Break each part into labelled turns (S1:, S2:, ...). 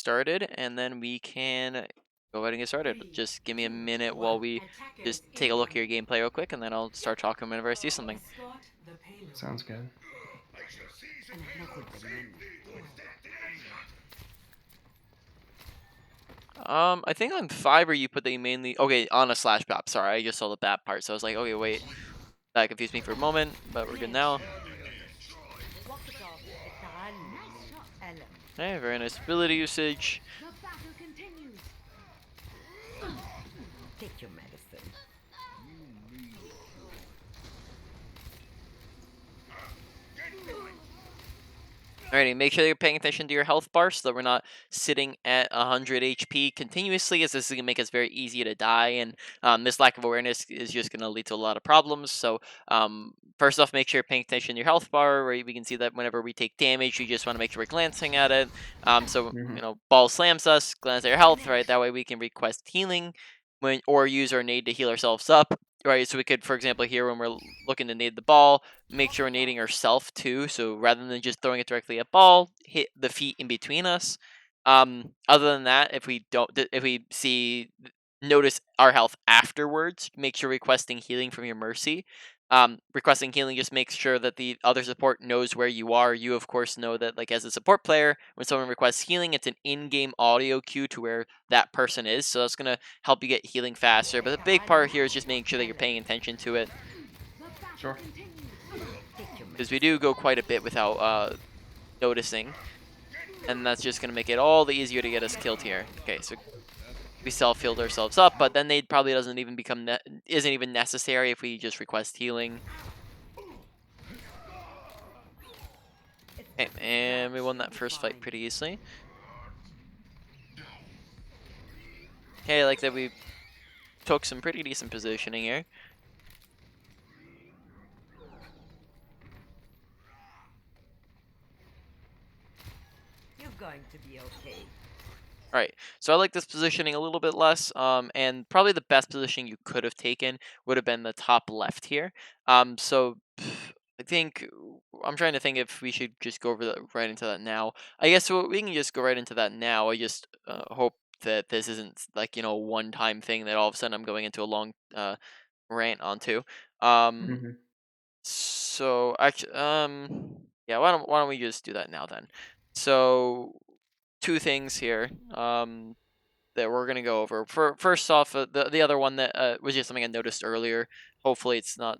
S1: started, and then we can go ahead and get started. But just give me a minute while we just take a look at your gameplay real quick, and then I'll start talking whenever I see something.
S2: Escort the payload.
S3: Sounds good.
S2: أنا هناخد بالي منك.
S1: I think on Fiverr you put that you mainly okay on a slash pop. Sorry, I just saw the bat part, so I was like, okay, wait, that confused me for a moment, but we're good now.
S2: وقت التعلم من الألم.
S1: Okay, very nice ability usage.
S2: The battle continues. Take your medicine.
S1: Alrighty, make sure you're paying attention to your health bar so that we're not sitting at 100 HP continuously, as this is going to make us very easy to die, and this lack of awareness is just going to lead to a lot of problems. So, first off, make sure you're paying attention to your health bar, where we can see that whenever we take damage, you just want to make sure we're glancing at it. So,
S3: Mhm.
S1: ball slams us, glance at your health, right? That way we can request healing or use our nade to heal ourselves up. Right, so we could, for example, here when we're looking to nade the ball, make sure we're nading ourself too. So rather than just throwing it directly at ball, hit the feet in between us. Other than that, if we don't, if we notice our health afterwards, make sure requesting healing from your mercy. Requesting healing just makes sure that the other support knows where you are. You of course know that, like, as a support player, when someone requests healing, it's an in-game audio cue to where that person is. So that's gonna help you get healing faster. But the big part here is just making sure that you're paying attention to it,
S2: The battle
S3: Sure.
S2: continues. Take your
S1: because we
S2: medicine.
S1: do go quite a bit without noticing, and that's just gonna make it all the easier to get us killed here. Okay, so we self-healed ourselves up, but then they probably doesn't even become isn't even necessary if we just request healing.
S2: It's
S1: Okay,
S2: just a
S1: and we
S2: scratch.
S1: won
S2: You'll
S1: that
S2: be
S1: first fight
S2: fine.
S1: pretty easily. Okay, I like that we took some pretty decent positioning here.
S2: You're going to be okay.
S1: Alright, so I like this positioning a little bit less, and probably the best positioning you could have taken would have been the top left here. So I think I'm trying to think if we should just go over that right into that now. I guess we can just go right into that now. I just hope that this isn't like, a one-time thing that all of a sudden I'm going into a long rant onto. Um,
S3: Mhm.
S1: so actually, yeah, why don't we just do that now then? So two things here. That we're gonna go over. For first off, the other one that was just something I noticed earlier. Hopefully, it's not.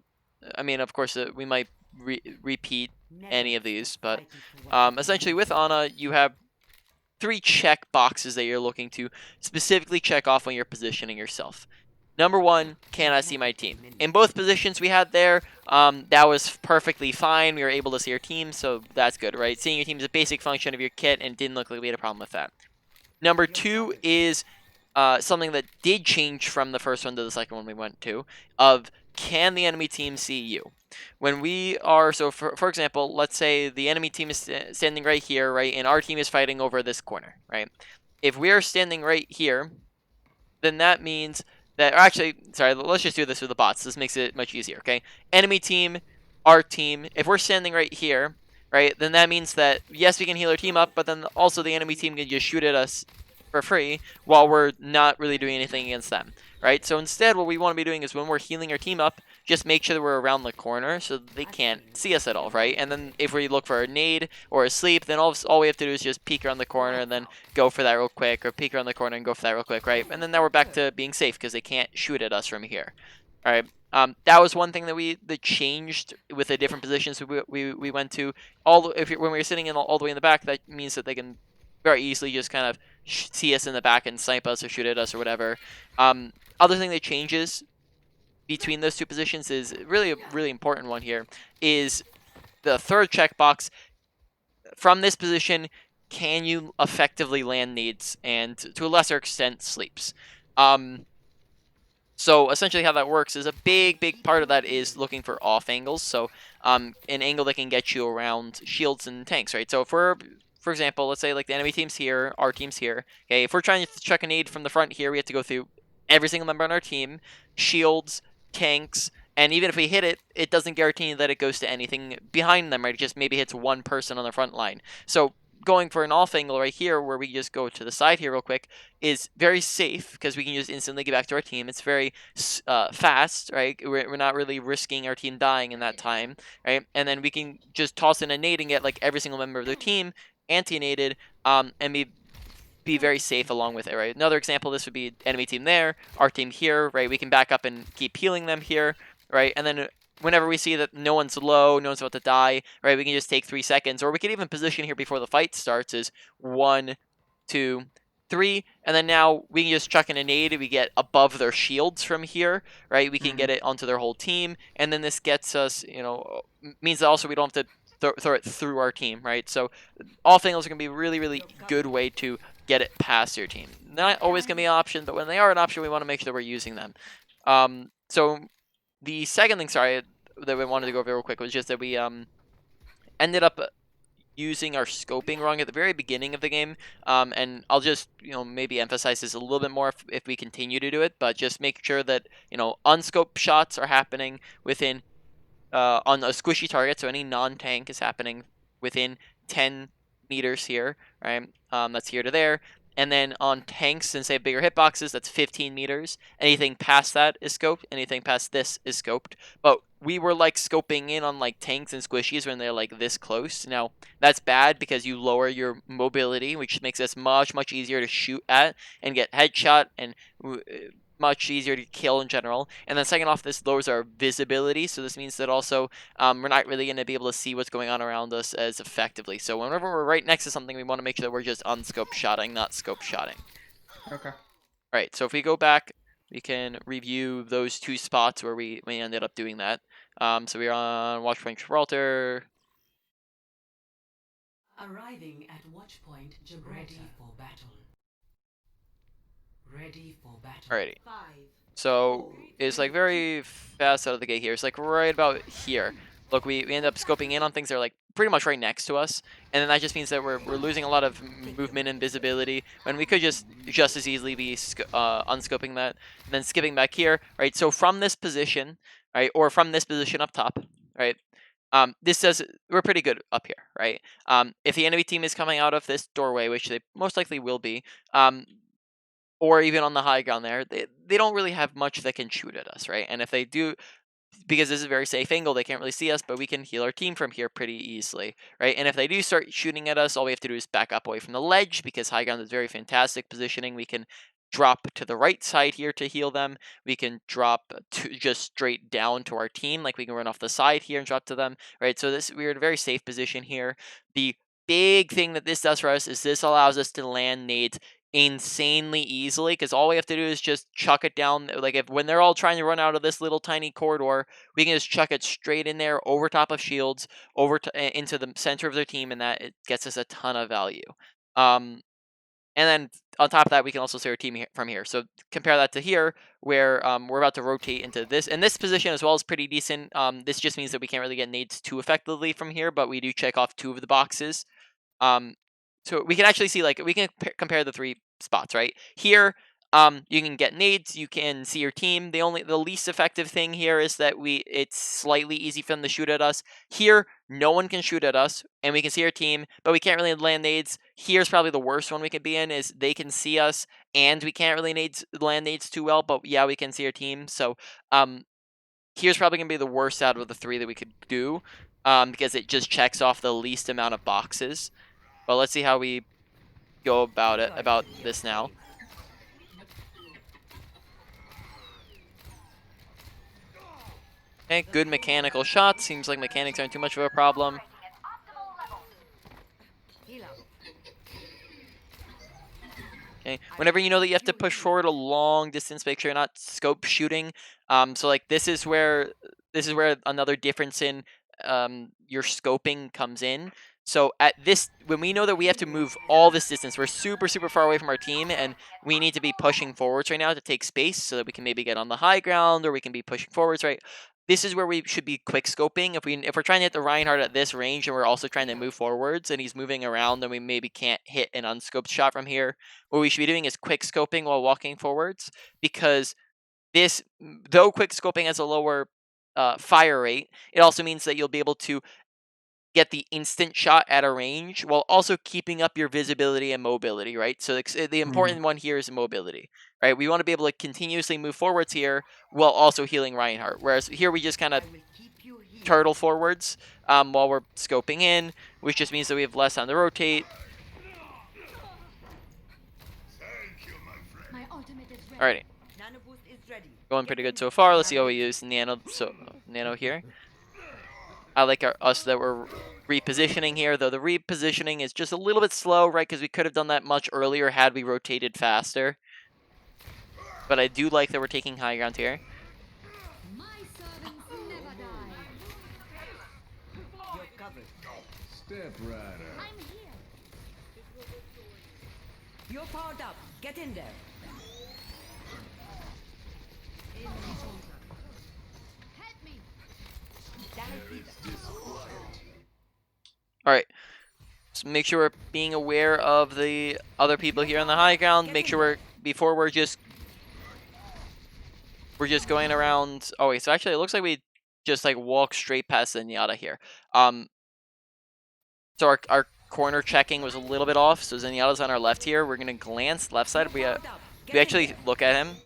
S1: I mean, of course, we might repeat
S2: Never
S1: any of these,
S2: stop
S1: but
S2: fighting for what you
S1: essentially with
S2: believe in.
S1: Ana, you have three check boxes that you're looking to specifically check off when you're positioning yourself. Number one, can
S2: أنا
S1: I see my
S2: هناخد بالي
S1: team? In
S2: منك.
S1: both positions we had there, that was perfectly fine. We were able to see our team, so that's good, right? Seeing your team is a basic function of your kit, and it didn't look like we had a problem with that. Number
S2: Your
S1: two
S2: orders.
S1: is something that did change from the first one to the second one we went to, of can the enemy team see you? When we are, so for example, let's say the enemy team is standing right here, right, and our team is fighting over this corner, right? If we are standing right here, then that means that, or actually, sorry, let's just do this with the bots. This makes it much easier, okay? Enemy team, our team. If we're standing right here, right, then that means that, yes, we can heal our team up, but then also the enemy team can just shoot at us for free while we're not really doing anything against them, right? So instead, what we want to be doing is when we're healing our team up, just make sure that we're around the corner so that they
S2: I've
S1: can't
S2: seen
S1: see us at all, right? And then
S2: everything.
S1: if we look for a nade or a sleep, then all we have to do is just peek around the corner and
S2: Lights
S1: then
S2: out.
S1: go for that real quick, or peek around the corner and go for that real quick, right?
S2: This
S1: And
S2: is
S1: then now
S2: for
S1: we're back
S2: good.
S1: to being safe because they can't shoot at us from here. All right. That was one thing that changed with the different positions we went to. When we were sitting in all the way in the back, that means that they can very easily just kind of see us in the back and snipe us or shoot at us or whatever. Um, Other thing that changes between those two positions is really a really important one here is the third checkbox. From this position, can you effectively land nades and to a lesser extent sleeps? Um, so essentially how that works is a
S2: I will
S1: big
S2: keep
S1: part of
S2: you
S1: that is
S2: busy.
S1: looking for off angles. So an angle that can get you around shields and tanks, right? So if we're, for example, let's say like the enemy team's here, our team's here. Okay, if we're trying to check a nade from the front here, we have to go through every single member on our team, shields, tanks, and even if we hit it, it doesn't guarantee that it goes to anything behind them, right? It just maybe hits one person on the front line. So going for an off angle right here, where we just go to the side here real quick, is very safe because we can just instantly get back to our team. It's very fast, right? We're not really risking our team dying in that time, right? And then we can just toss in a nade and get like every single member of their team anti-naded, and be very safe along with it, right? Another example, this would be enemy team there, our team here, right? We can back up and keep healing them here, right? And then whenever we see that no one's low, no one's about to die, right, we can just take 3 seconds, or we can even position here before the fight starts is 1, 2, 3, and then now we can just chuck in a nade, we get above their shields from here, right? We can get it onto their whole team, and then this gets us, means that also we don't have to throw it through our team, right? So off angles are going to be a really, really good way to get it past your team. Not always going to be an option, but when they are an option, we want to make sure that we're using them. So the second thing, sorry, that we wanted to go over real quick was just that we ended up using our scoping wrong at the very beginning of the game. And I'll just, maybe emphasize this a little bit more if we continue to do it, but just make sure that, unscoped shots are happening within on a squishy target, so any non-tank is happening within 10 meters here, right? That's here to there. And then on tanks, since they have bigger hitboxes, that's 15 meters. Anything past that is scoped. Anything past this is scoped. But we were like scoping in on like tanks and squishies when they're like this close. Now, that's bad because you lower your mobility, which makes us much, much easier to shoot at and get headshot and much easier to kill in general. And then second off, this lowers our visibility, so this means that also we're not really going to be able to see what's going on around us as effectively. So whenever we're right next to something, we want to make sure that we're just unscope shotting, not scope shotting.
S3: Okay.
S1: Alright, so if we go back, we can review those 2 spots where we ended up doing that. So we're on Watchpoint Gibraltar.
S4: Arriving at Watchpoint Gibraltar. Ready for battle. Ready for battle.
S1: Alrighty. So it's like very fast out of the gate here. It's like right about here. Look, we end up scoping in on things that are like pretty much right next to us, and then that just means that we're losing a lot of movement and visibility when we could just as easily be unscoping that and then skipping back here, right? So from this position, right, or from this position up top, right? This says we're pretty good up here, right? If the enemy team is coming out of this doorway, which they most likely will be, or even on the high ground there, they don't really have much that can shoot at us, right? And if they do, because this is a very safe angle, they can't really see us, but we can heal our team from here pretty easily, right? And if they do start shooting at us, all we have to do is back up away from the ledge, because high ground is very fantastic positioning. We can drop to the right side here to heal them. We can drop to just straight down to our team, like we can run off the side here and drop to them, right? So we're in a very safe position here. The big thing that this does for us is this allows us to land nades insanely easily, because all we have to do is just chuck it down. Like when they're all trying to run out of this little tiny corridor, we can just chuck it straight in there over top of shields, into the center of their team, and that it gets us a ton of value. And then on top of that, we can also see our team from here. So compare that to here, where we're about to rotate into this. And this position as well is pretty decent. This just means that we can't really get nades too effectively from here, but we do check off 2 of the boxes. So we can actually see, like, we can compare the 3 spots, right? Here, you can get nades, you can see your team. The least effective thing here is that it's slightly easy for them to shoot at us. Here, no one can shoot at us, and we can see our team, but we can't really land nades. Here's probably the worst one we could be in, is they can see us, and we can't really land nades too well, but yeah, we can see our team. So, here's probably going to be the worst out of the 3 that we could do, because it just checks off the least amount of boxes. But let's see how we go about this now. Okay, good mechanical shots. Seems like mechanics aren't too much of a problem. Okay, whenever you know that you have to push forward a long distance, make sure you're not scope shooting. So like this is where another difference in your scoping comes in. So when we know that we have to move all this distance, we're super, super far away from our team, and we need to be pushing forwards right now to take space so that we can maybe get on the high ground, or we can be pushing forwards, right? This is where we should be quick scoping. If we're trying to hit the Reinhardt at this range and we're also trying to move forwards and he's moving around, then we maybe can't hit an unscoped shot from here. What we should be doing is quick scoping while walking forwards, because though quick scoping has a lower fire rate, it also means that you'll be able to get the instant shot at a range while also keeping up your visibility and mobility, right? So the important one here is mobility, right? We want to be able to continuously move forwards here while also healing Reinhardt. Whereas here we just kind
S2: I
S1: of
S2: will keep you here.
S1: turtle forwards while we're scoping in, which just means that we have less time to rotate.
S3: My ultimate is ready.
S1: Alrighty,
S2: Nano boost is ready.
S1: going
S2: Get
S1: pretty
S2: in
S1: good so
S2: there.
S1: far. Let's see how we use nano here. I like us that we're repositioning here, though the repositioning is just a little bit slow, right? Because we could have done that much earlier had we rotated faster. But I do like that we're taking high ground here.
S3: My servants never die.
S2: You're covered.
S5: Step Rider.
S3: I'm here.
S2: You're powered up. Get in there.
S3: Help me.
S1: Alright. So make sure we're being aware of the other people here on the high ground. Make sure we're just going around. Oh wait, so actually it looks like we just like walk straight past the Zenyatta here. So our corner checking was a little bit off. So Zenyatta's on our left here. We're gonna glance left side. We actually look at him.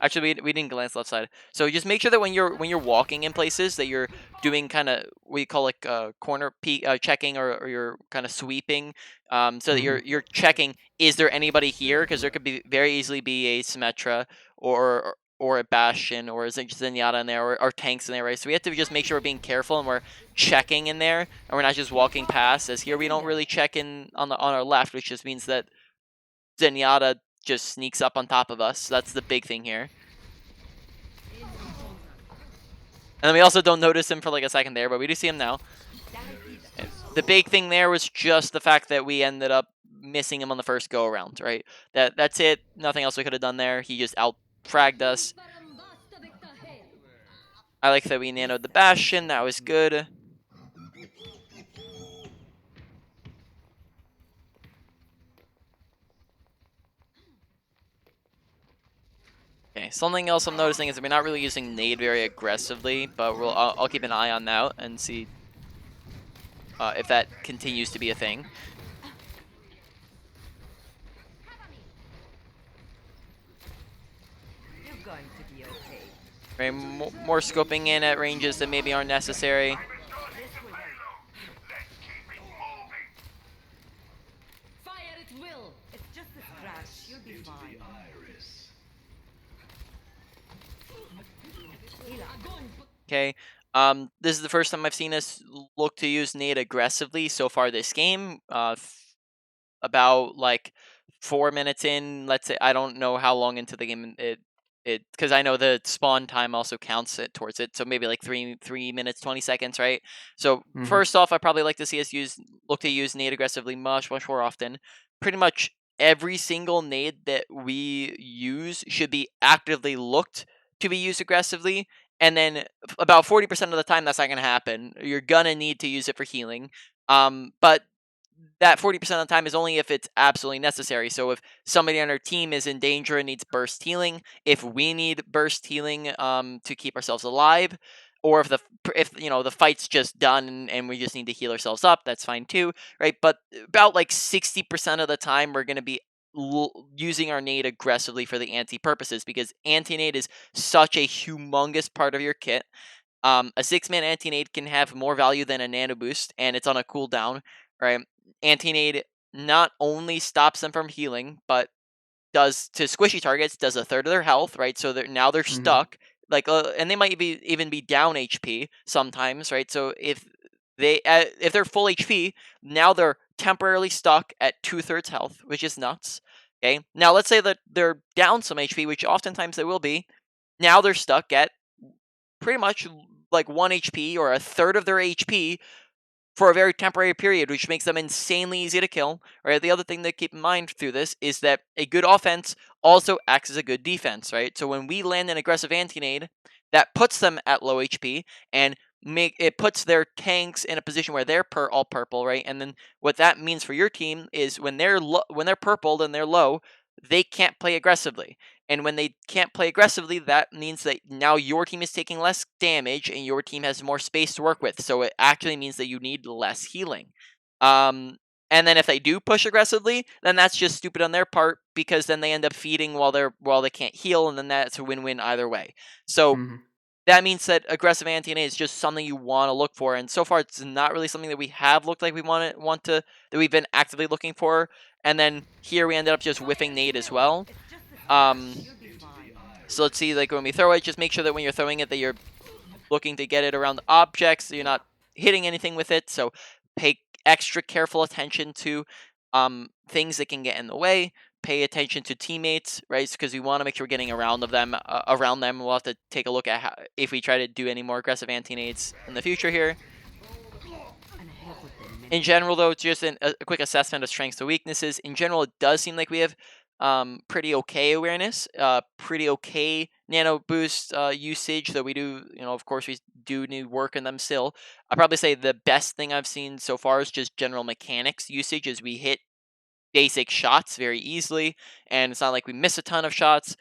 S1: Actually, we didn't glance left side. So just make sure that when you're walking in places that you're doing kind of what you call like corner peek checking or you're kind of sweeping, so that you're checking, is there anybody here? Because there could be very easily be a Symmetra or a Bastion or a Zenyatta in there or tanks in there, right? So we have to just make sure we're being careful and we're checking in there and we're not just walking past. As here we don't really check in on our left, which just means that Zenyatta just sneaks up on top of us. So that's the big thing here. And then we also don't notice him for like a second there, but we do see him now. And the big thing there was just the fact that we ended up missing him on the first go around, right? That's it. Nothing else we could have done there. He just out-fragged us. I like that we nanoed the Bastion. That was good. Okay, something else I'm noticing is that we're not really using nade very aggressively, but I'll keep an eye on that and see if that continues to be a thing.
S2: You're going to be okay.
S1: Right, more scoping in at ranges that maybe aren't necessary.
S2: This will help.
S3: Fire at will.
S2: It's just a scratch. You'll be fine.
S1: Okay, this is the first time I've seen us look to use nade aggressively so far this game. About like 4 minutes in, let's say. I don't know how long into the game it because I know the spawn time also counts it towards it, so maybe like 3 minutes 20 seconds, right? So first off, I probably like to see us look to use nade aggressively much more often. Pretty much every single nade that we use should be actively looked to be used aggressively, and then about 40% of the time that's not going to happen. You're gonna need to use it for healing, but that 40% of the time is only if it's absolutely necessary. So if somebody on our team is in danger and needs burst healing, if we need burst healing to keep ourselves alive, or if the fight's just done and we just need to heal ourselves up, that's fine too, right? But about like 60% of the time we're going to be using our nade aggressively for the anti purposes, because anti nade is such a humongous part of your kit. A 6-man anti-nade can have more value than a nano boost, and it's on a cooldown, right? Anti-nade not only stops them from healing, but does to squishy targets, does a third of their health, right? So now they're stuck, like, and they might even be down HP sometimes, right? So if they're full HP, now they're temporarily stuck at 2/3 health, which is nuts. Okay, now let's say that they're down some HP, which oftentimes they will be. Now they're stuck at pretty much like 1 HP or a third of their HP for a very temporary period, which makes them insanely easy to kill. Right. The other thing to keep in mind through this is that a good offense also acts as a good defense. Right. So when we land an aggressive anti-nade, that puts them at low HP and puts their tanks in a position where they're all purple. Right. And then what that means for your team is when they're purpled and they're low, they can't play aggressively. And when they can't play aggressively, that means that now your team is taking less damage and your team has more space to work with. So it actually means that you need less healing. Um, and then if they do push aggressively, then that's just stupid on their part because then they end up feeding while they can't heal, and then that's a win-win either way. So
S6: Hmm.
S1: that means that aggressive anti-NA is just something you want to look for, and so far it's not really something that we have looked like we want to that we've been actively looking for. And then here we ended up just whiffing nade as well.
S2: It's just a
S1: Um,
S2: scratch. You'll be fine.
S1: so let's see, like when we throw it, just make sure that when you're throwing it that you're looking to get it around the objects, so you're not hitting anything with it. So pay extra careful attention to things that can get in the way. Pay attention to teammates, right? Because we want to make sure we're getting around of them. Around them, we'll have to take a look at how, if we try to do any more aggressive anti-nades in the future here.
S2: And have with them
S1: In general, though, just a quick assessment of strengths to weaknesses. In general, it does seem like we have pretty okay awareness, pretty okay nano boost usage, though we do, of course, we do need work in them still. I'd probably say the best thing I've seen so far is just general mechanics usage as we hit basic shots very easily, and it's not like we miss a ton of shots.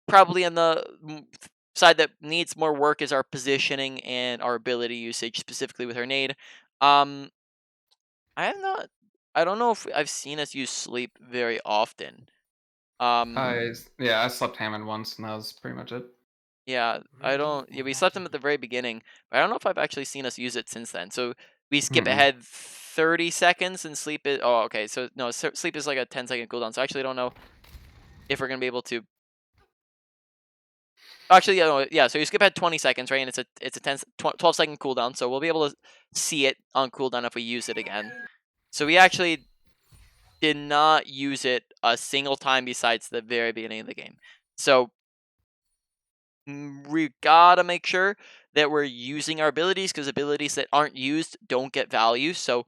S1: Probably on the side that needs more work is our positioning and our ability usage, specifically with our nade. Um, I am not. I don't know if I've seen us use sleep very often. Um,
S6: I slept Hammond once, and that was pretty much it.
S1: yeah, I
S4: Ready
S1: don't.
S4: for
S1: Yeah, we slept him at
S4: battle.
S1: the very beginning, but I don't know if I've actually seen us use it since then. So we skip
S6: Mm-mm.
S1: ahead 30 seconds and sleep is. Oh, okay. So no, sleep is like a 10-second cooldown. So I actually don't know if we're gonna be able to. Actually, yeah, no, yeah. So you skip ahead 20 seconds, right? And it's a 12-second cooldown. So we'll be able to see it on cooldown if we use it again. So we actually did not use it a single time besides the very beginning of the game. So we gotta make sure that we're using our abilities because abilities that aren't used don't get value. So,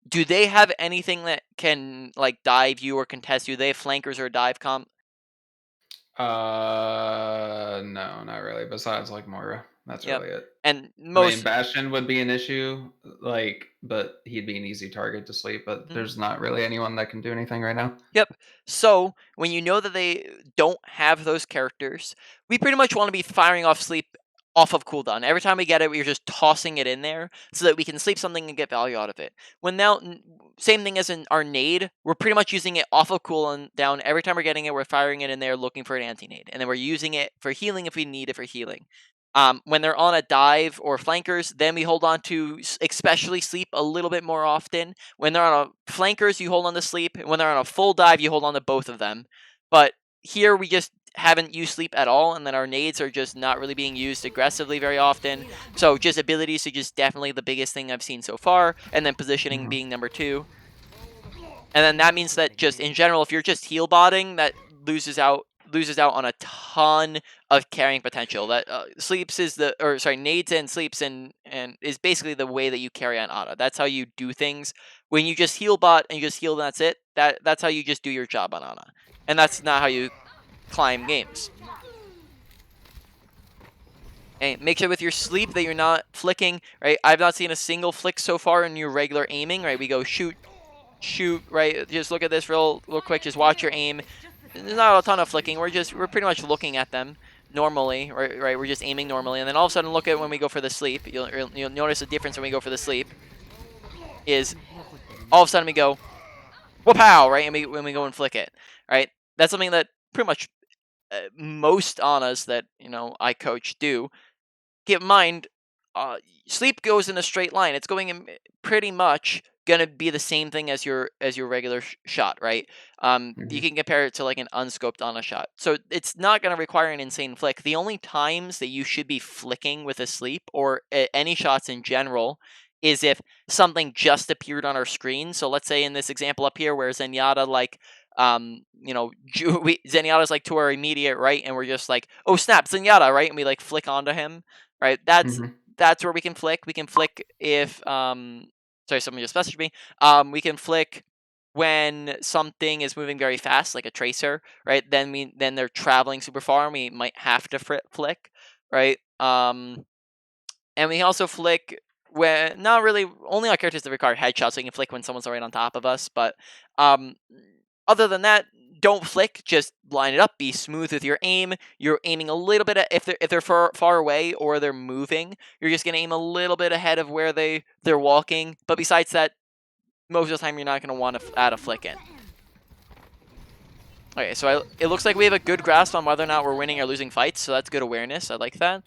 S1: do they have anything that can like dive you or contest you? They have flankers or dive comp.
S6: No, not really. Besides, like Moira, that's
S1: Yep.
S6: really it.
S1: And
S6: I mean,
S1: most.
S6: Bastion would be an issue, like, but he'd be an easy target to sleep. But
S1: Mhm.
S6: there's not really anyone that can do anything right now.
S1: Yep. So when you know that they don't have those characters, we pretty much want to be firing off sleep off of cooldown. Every time we get it, we're just tossing it in there so that we can sleep something and get value out of it. When now, same thing as in our nade, we're pretty much using it off of cooldown. Down every time we're getting it, we're firing it in there, looking for an anti nade, and then we're using it for healing if we need it for healing. When they're on a dive or flankers, then we hold on to especially sleep a little bit more often. When they're on a flankers, you hold on to sleep. When they're on a full dive, you hold on to both of them. But here we just haven't used sleep at all, and then our nades are just not really being used aggressively very often. So just abilities are just definitely the biggest thing I've seen so far, and then positioning
S6: Hmm.
S1: being number two. And then that means that just in general, if you're just heal botting, that loses out on a ton of carrying potential. That sleeps is the or sorry nades and sleeps and is basically the way that you carry on auto. That's how you do things. When you just heal bot and you just heal, and that's it. That's how you just do your job on Ana, and that's not how you climb games. And make sure with your sleep that you're not flicking. Right, I've not seen a single flick so far in your regular aiming. Right, we go shoot, shoot. Right, just look at this real quick. Just watch your aim.
S2: It's just a
S1: There's not a ton of
S2: scratch. You'll
S1: flicking.
S2: be
S1: We're
S2: fine.
S1: pretty much looking at them normally, right? We're just aiming normally, and then all of a sudden, look at when we go for the sleep. You'll notice a difference when we go for the sleep. Is
S2: And have with them
S1: all of a sudden we go whoop-pow, right? And when we go and flick it, right? That's something that pretty much most Anas that I coach do. Keep in mind, uh, sleep goes in a straight line. It's going in pretty much gonna be the same thing as your regular shot, right? You
S6: Hmm.
S1: can compare it to like an unscoped on a shot, so it's not gonna require an insane flick. The only times that you should be flicking with a sleep or any shots in general is if something just appeared on our screen. So let's say in this example up here, where Zenyatta like Zenyatta's like to our immediate right, and we're just like, oh snap, Zenyatta, right, and we like flick onto him. Right,
S6: Hmm.
S1: that's where we can flick. We can flick if sorry, someone just messaged me. We can flick when something is moving very fast, like a tracer, right? Then they're traveling super far, and we might have to flick, right? And we also flick when not really only on characters that require headshots. So we can flick when someone's right on top of us, but um, Other than that, don't flick. Just line it up. Be smooth with your aim. You're aiming a little bit if they're far away or they're moving. You're just gonna aim a little bit ahead of where they're walking. But besides that, most of the time you're not gonna want to add a flick in. Okay, so it looks like we have a good grasp on whether or not we're winning or losing fights. So that's good awareness. I like that.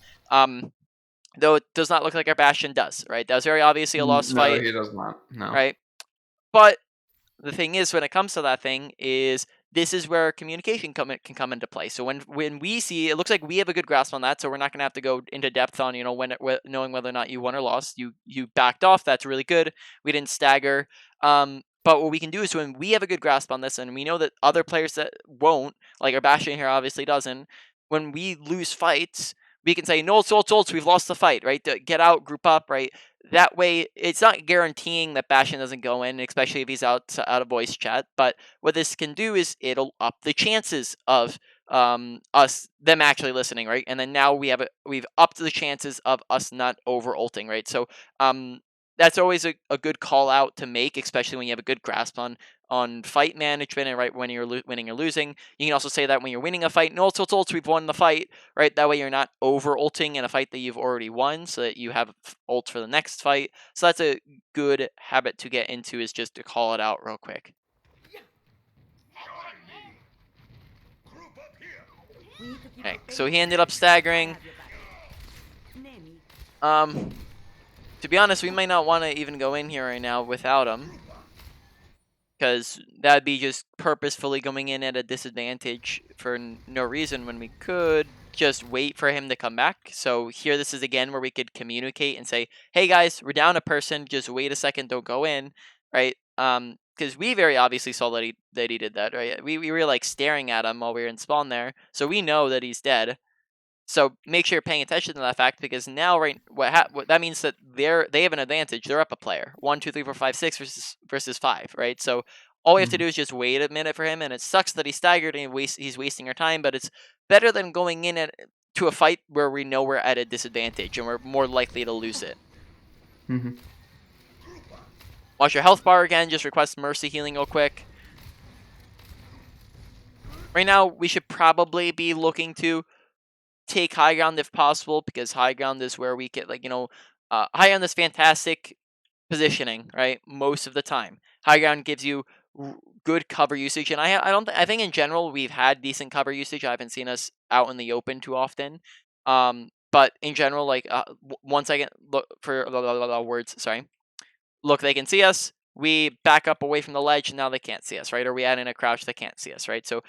S1: Though it does not look like our Bastion does. Right, that was very obviously a lost
S6: No,
S1: fight.
S6: he does not. No.
S1: Right, but the thing is, when it comes to that thing, is this is where communication can come into play. So when we see, it looks like we have a good grasp on that, so we're not going to have to go into depth on knowing whether or not you won or lost. You backed off. That's really good. We didn't stagger. But what we can do is when we have a good grasp on this, and we know that other players that won't, like our Bastion here obviously doesn't. When we lose fights, we can say no, it's we've lost the fight, right? Get out, group up, right? That way, it's not guaranteeing that Bastion doesn't go in, especially if he's out of voice chat. But what this can do is it'll up the chances of them actually listening, right? And then now we've upped the chances of us not over ulting, right? So that's always a good call out to make, especially when you have a good grasp on fight management and right when you're winning or losing. You can also say that when you're winning a fight, no, it's we've won the fight, right? That way you're not over ulting in a fight that you've already won, so that you have ult for the next fight. So that's a good habit to get into, is just to call it out real quick. Okay, so he ended up staggering. To be honest, we might not want to even go in here right now without him, because that'd be just purposefully going in at a disadvantage for no reason when we could just wait for him to come back. So here, this is again where we could communicate and say, hey guys, we're down a person, just wait a second, don't go in, right? Because we very obviously saw that he did that, right? We were like staring at him while we were in spawn there, so we know that he's dead. So make sure you're paying attention to that fact, because now, right, what that means that they have an advantage. They're up a player, 1, 2, 3, 4, 5, 6 versus 5, right? So all we have to do is just wait a minute for him, and it sucks that he's staggered and he's wasting our time, but it's better than going in to a fight where we know we're at a disadvantage and we're more likely to lose it. Watch your health bar again. Just request mercy healing real quick. Right now, we should probably be looking to take high ground if possible, because high ground is where we get, high ground is fantastic positioning, right? Most of the time, high ground gives you good cover usage, and I think in general we've had decent cover usage. I haven't seen us out in the open too often, but in general, like 1 second, look for words. Sorry, look, they can see us. We back up away from the ledge, and now they can't see us, right? Or we add in a crouch, they can't see us, right? So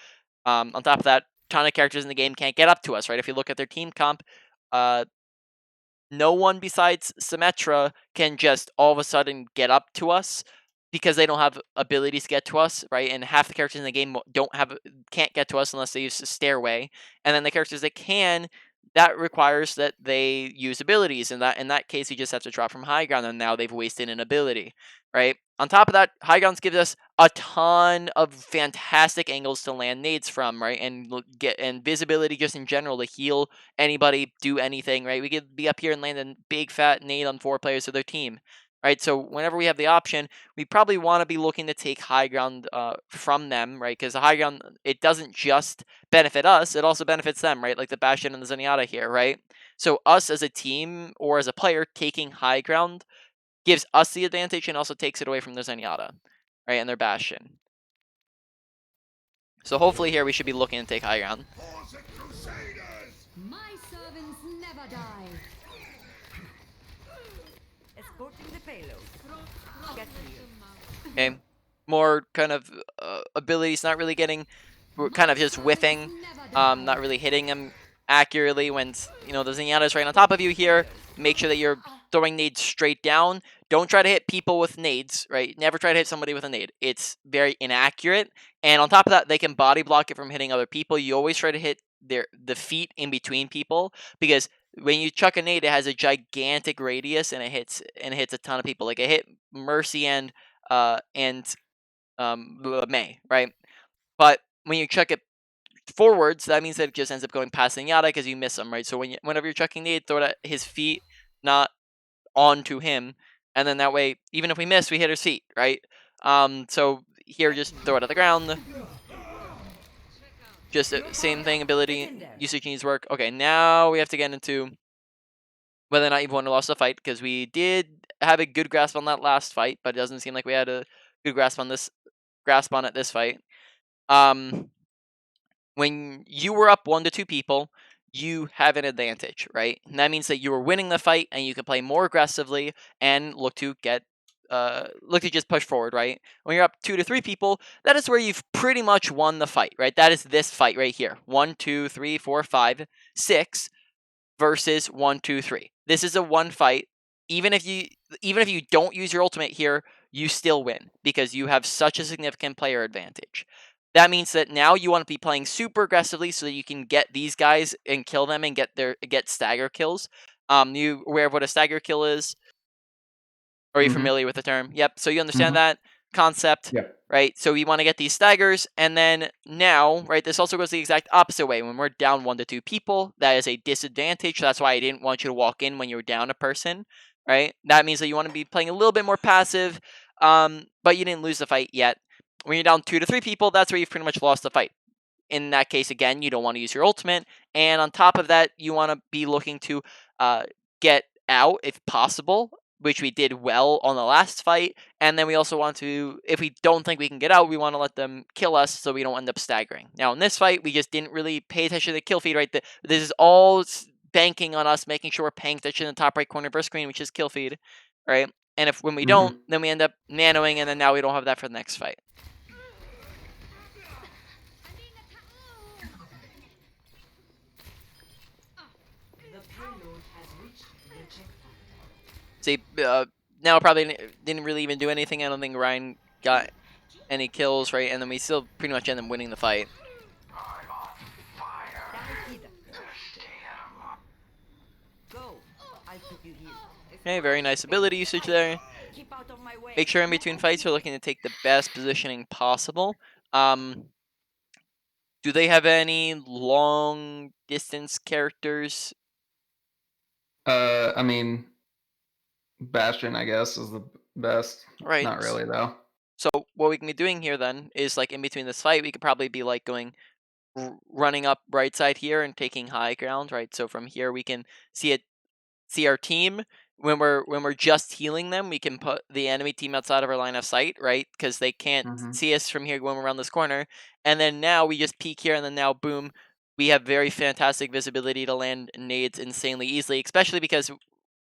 S1: on top of that, ton of characters in the game can't get up to us, right? If you look at their team comp, no one besides Symmetra can just all of a sudden get up to us, because they don't have abilities to get to us, right? And half the characters in the game can't get to us unless they use a stairway. And then the characters that can, that requires that they use abilities. And in that case, you just have to drop from high ground, and now they've wasted an ability, right? On top of that, high grounds gives us a ton of fantastic angles to land nades from, right? And get visibility just in general to heal anybody, do anything, right? We could be up here and land a big fat nade on 4 players of their team, right? So whenever we have the option, we probably want to be looking to take high ground from them, right? Because the high ground, it doesn't just benefit us, it also benefits them, right? Like the Bastion and the Zenyatta here, right? So us as a team or as a player taking high ground gives us the advantage and also takes it away from the Zenyatta, right? And their Bastion. So hopefully here we should be looking to take high ground.
S3: My servants never die.
S2: Escorting the payload. Get here.
S1: Okay, more kind of abilities, not really getting, we're kind of just whiffing, not really hitting them accurately when the Zenyatta's right on top of you here. Make sure that you're throwing nades straight down. Don't try to hit people with nades, right? Never try to hit somebody with a nade. It's very inaccurate, and on top of that, they can body block it from hitting other people. You always try to hit the feet in between people, because when you chuck a nade, it has a gigantic radius, and it hits a ton of people. Like it hit Mercy and May, right? But when you chuck it forwards, that means that it just ends up going past Zenyatta because you miss him, right? So whenever you're chucking nade, throw it at his feet, not onto him, and then that way, even if we miss, we hit his feet, right? So here, just throw it at the ground. Just same thing, ability
S2: Get in there.
S1: usage needs work. Okay, now we have to get into whether or not you've won or lost the fight, because we did have a good grasp on that last fight, but it doesn't seem like we had a good grasp on it this fight. When you were up 1 to 2 people, you have an advantage, right? And that means that you were winning the fight and you can play more aggressively and look to just push forward, right? When you're up 2 to 3 people, that is where you've pretty much won the fight, right? That is this fight right here. 1, 2, 3, 4, 5, 6 versus 1, 2, 3. This is a one fight. Even if you don't use your ultimate here, you still win because you have such a significant player advantage. That means that now you want to be playing super aggressively so that you can get these guys and kill them and get stagger kills. You aware of what a stagger kill is? Are you
S6: Mhm.
S1: familiar with the term? Yep. So you understand
S6: Mhm.
S1: that concept,
S6: Yeah.
S1: right? So we want to get these staggers, and then now, right? This also goes the exact opposite way. When we're down 1 to 2 people, that is a disadvantage. So that's why I didn't want you to walk in when you were down a person, right? That means that you want to be playing a little bit more passive, but you didn't lose the fight yet. When you're down 2 to 3 people, that's where you've pretty much lost the fight. In that case, again, you don't want to use your ultimate, and on top of that, you want to be looking to get out if possible, which we did well on the last fight. And then we also want to, if we don't think we can get out, we want to let them kill us so we don't end up staggering. Now, in this fight, we just didn't really pay attention to the kill feed, right? This is all banking on us making sure we're paying attention in the top right corner of our screen, which is kill feed, right? And if when we don't,
S6: Mhm.
S1: then we end up nanoing, and then now we don't have that for the next fight.
S4: The payload has reached the checkpoint.
S1: See, now probably didn't really even do anything. I don't think Ryan got any kills, right? And then we still pretty much end up winning the fight.
S2: Go. I'll keep you here.
S1: Okay, very nice ability usage there.
S2: Keep out of my way.
S1: Make sure in between fights you're looking to take the best positioning possible. Do they have any long distance characters?
S6: I mean, Bastion, I guess, is the best.
S1: Right.
S6: Not really though.
S1: So what we can be doing here then is like in between this fight, we could probably be like going running up right side here and taking high ground, right? So from here we can see our team. When we're just healing them, we can put the enemy team outside of our line of sight, right? Because they can't
S6: Mhm.
S1: see us from here when we're around this corner. And then now we just peek here, and then now boom, we have very fantastic visibility to land nades insanely easily. Especially because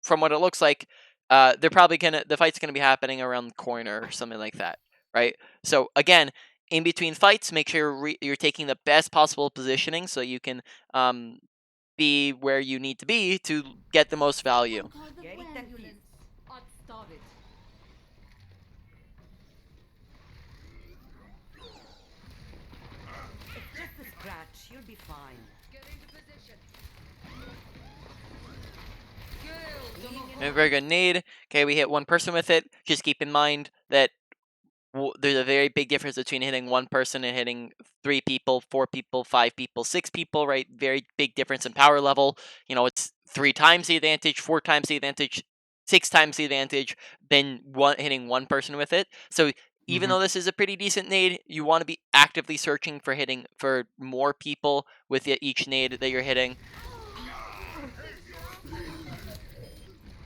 S1: from what it looks like, the fight's gonna be happening around the corner or something like that, right? So again, in between fights, make sure you're taking the best possible positioning so you can um, be where you need to be to get the most value.
S3: Call the
S2: Get it, that
S3: ambulance. I'd stop it.
S2: It's just a scratch. You'll be fine.
S3: Get into position.
S1: A very good nade. Okay, we hit one person with it. Just keep in mind that there's a very big difference between hitting one person and hitting 3 people, 4 people, 5 people, 6 people, right? Very big difference in power level. It's 3 times the advantage, 4 times the advantage, 6 times the advantage than hitting one person with it. So even though
S6: Mhm.
S1: this is a pretty decent nade, you want to be actively searching for more people with each nade that you're hitting.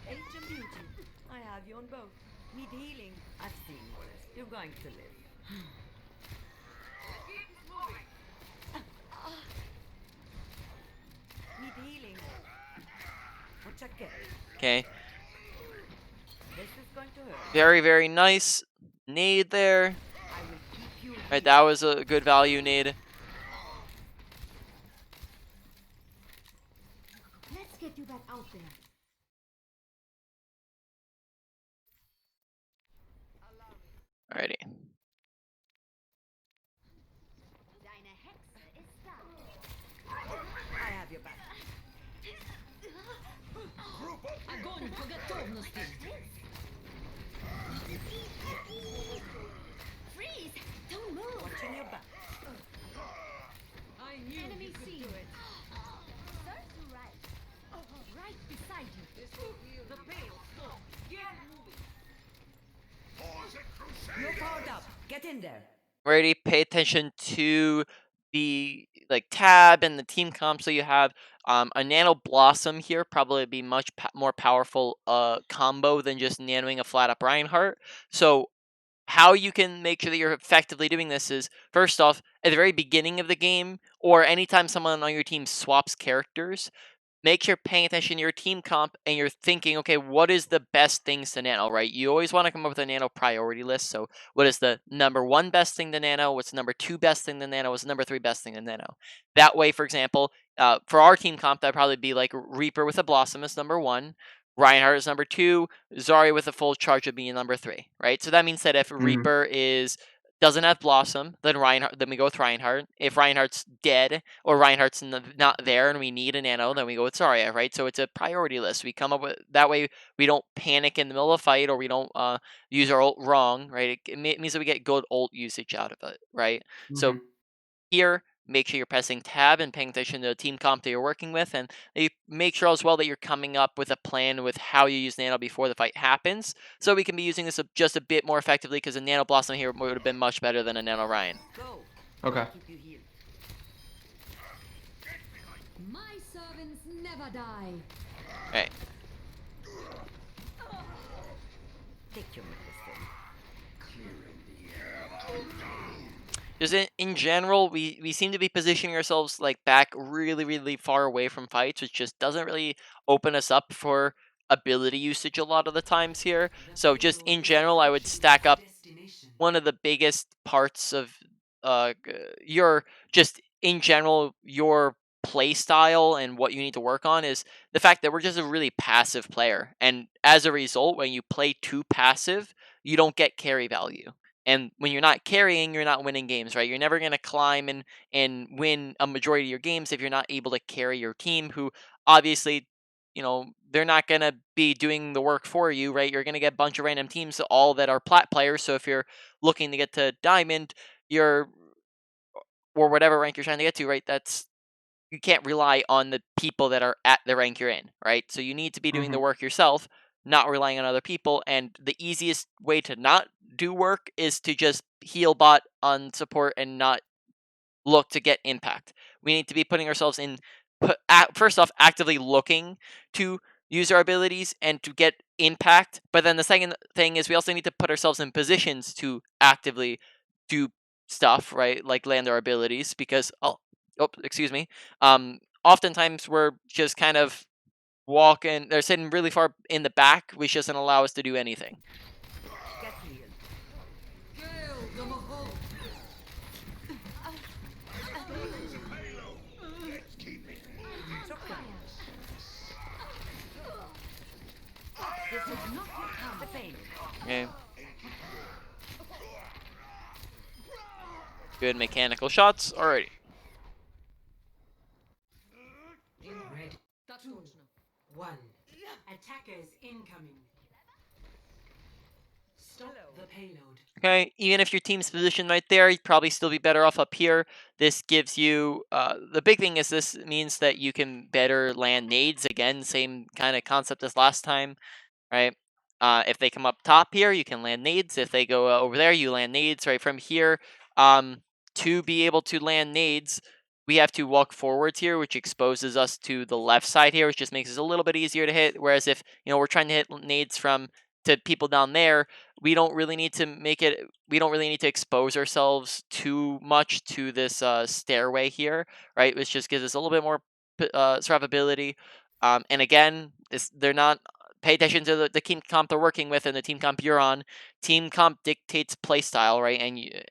S2: Ancient beauty. I have you on both. Need healing. I've seen worse. You're going to live. Need healing. What's a get?
S1: Okay,
S2: This is going to hurt.
S1: very very nice nade there.
S2: I will keep you
S1: Right,
S2: here.
S1: that was a good value nade.
S3: Let's get you back out there.
S1: Alrighty.
S3: Deine Hexe ist da.
S2: I have your back.
S3: Огонь по готовности. Freeze! Don't move.
S2: Watching your back.
S3: I knew Enemy you could do it. Start to right. Right beside you. The pale stop. Get moving.
S2: You're powered up. Get in there.
S1: Alrighty, pay attention to the like tab and the team comp, so you have a Nano Blossom here, probably be much more powerful combo than just nanoing a flat up Reinhardt. So how you can make sure that you're effectively doing this is, first off, at the very beginning of the game, or anytime someone on your team swaps characters, make sure you're paying attention to your team comp and you're thinking, okay, what is the best things to nano, right? You always want to come up with a nano priority list. So what is the number one best thing to nano? What's the number two best thing to nano? What's the number three best thing to nano? That way, for example, for our team comp, that'd probably be like Reaper with a Blossom is number one. Reinhardt is number two. Zarya with a full charge would be number three, right? So that means that if Reaper doesn't have Blossom, then we go with Reinhardt. If Reinhardt's dead or Reinhardt's not there and we need a nano, then we go with Zarya, right? So it's a priority list. We come up with that way we don't panic in the middle of a fight or we don't use our ult wrong, right? It means that we get good ult usage out of it, right? So here, make sure you're pressing tab and paying attention to the team comp that you're working with, and you make sure as well that you're coming up with a plan with how you use nano before the fight happens, so we can be using this just a bit more effectively, because a nano Blossom here would have been much better than a nano Ryan.
S2: Go.
S6: Okay.
S2: Keep you healed.
S3: My servants never die.
S1: Alright.
S2: Take your medicine.
S1: Just in general, we seem to be positioning ourselves like back really, really far away from fights, which just doesn't really open us up for ability usage a lot of the times here. So just in general, I would stack up one of the biggest parts of your just in general your play style and what you need to work on is the fact that we're just a really passive player, and as a result, when you play too passive, you don't get carry value. And when you're not carrying, you're not winning games, right? You're never going to climb and win a majority of your games if you're not able to carry your team, who obviously, they're not going to be doing the work for you, right? You're going to get a bunch of random teams, all that are plat players. So if you're looking to get to diamond, you're or whatever rank you're trying to get to, right? You can't rely on the people that are at the rank you're in, right? So you need to be doing the work yourself, not relying on other people. And the easiest way to not do work is to just heal bot on support and not look to get impact. We need to be putting ourselves in, first off, actively looking to use our abilities and to get impact. But then the second thing is we also need to put ourselves in positions to actively do stuff, right? Like land our abilities, because excuse me. Oftentimes we're just kind of walking. They're sitting really far in the back, which doesn't allow us to do anything.
S2: Get healed. This is not your time to fail.
S1: Okay. Good mechanical shots. Alrighty.
S4: Red 2, 1. Attackers incoming. Stop the payload.
S1: Okay, even if your team's positioned right there, you'd probably still be better off up here. This gives you, the big thing is this means that you can better land nades. Again, same kind of concept as last time, right? If they come up top here, you can land nades. If they go over there, you land nades. Right from here, to be able to land nades, we have to walk forwards here, which exposes us to the left side here, which just makes it a little bit easier to hit. Whereas if we're trying to hit nades to people down there, we don't really need to expose ourselves too much to this stairway here, right? Which just gives us a little bit more survivability. And again, they're not. Pay attention to the team comp they're working with and the team comp you're on. Team comp dictates playstyle, right?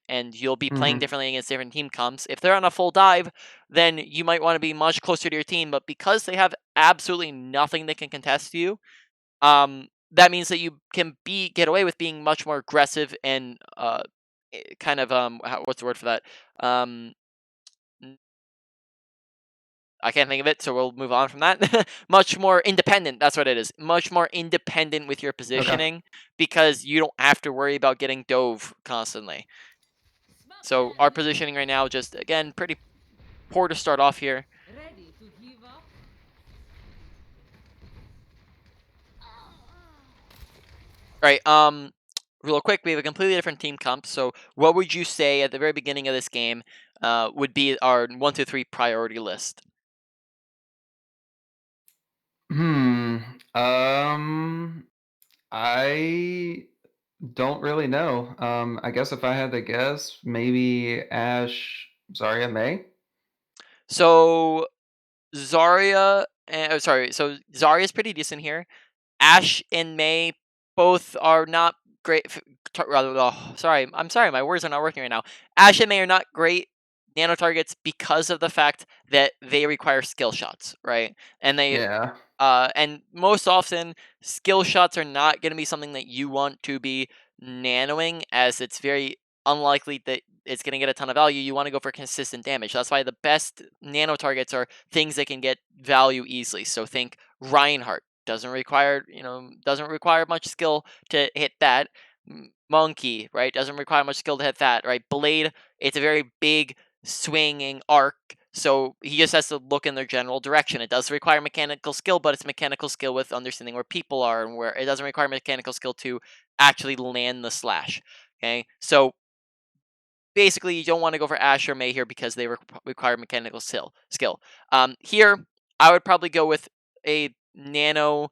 S1: And you'll be playing differently against different team comps. If they're on a full dive, then you might want to be much closer to your team. But because they have absolutely nothing that can contest you, that means that you can get away with being much more aggressive and kind of what's the word for that? I can't think of it, so we'll move on from that. Much more independent. That's what it is. Much more independent with your positioning, because you don't have to worry about getting dove constantly. So our positioning right now, just again, pretty poor to start off here.
S3: Ready to give up?
S1: Right. real quick, we have a completely different team comp. So, what would you say at the very beginning of this game would be our 1, 2, 3 priority list?
S6: Hmm. I don't really know. I guess if I had to guess, maybe Ash, Zarya, May.
S1: So, Zarya, sorry, so Zarya's pretty decent here. Ash and May both are not great. Sorry, I'm sorry, my words are not working right now. Ash and May are not great nano targets because of the fact that they require skill shots, right? And
S6: Yeah.
S1: and most often, skill shots are not going to be something that you want to be nanoing, as it's very unlikely that it's going to get a ton of value. You want to go for consistent damage. That's why the best nano targets are things that can get value easily. So think Reinhardt doesn't require much skill to hit that. Monkey, right, doesn't require much skill to hit that, right? Blade, it's a very big swinging arc, so he just has to look in their general direction. It does require mechanical skill, but it's mechanical skill with understanding where people are, and where it doesn't require mechanical skill to actually land the slash. Okay, so basically, you don't want to go for Ash or May here because they require mechanical skill. Here, I would probably go with a nano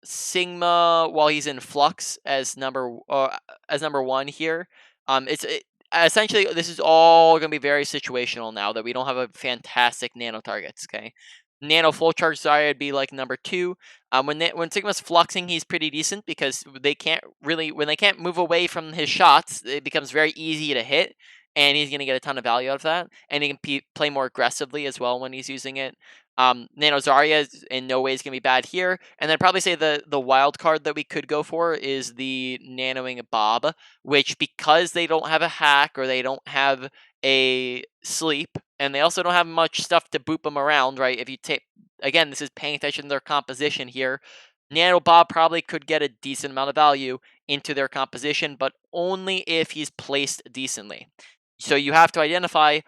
S1: Sigma while he's in flux as number one here. Essentially, this is all going to be very situational now that we don't have a fantastic nano targets. Okay, nano full charge Zarya would be like number two. When Sigma's fluxing, he's pretty decent because when they can't move away from his shots, it becomes very easy to hit, and he's going to get a ton of value out of that, and he can play more aggressively as well when he's using it. Nano Zarya is in no ways going to be bad here. And then probably say the wild card that we could go for is the nanoing Bob, which because they don't have a hack or they don't have a sleep, and they also don't have much stuff to boop them around, right? If you take, again, this is paying attention to their composition here. Nano Bob probably could get a decent amount of value into their composition, but only if he's placed decently. So you have to identify,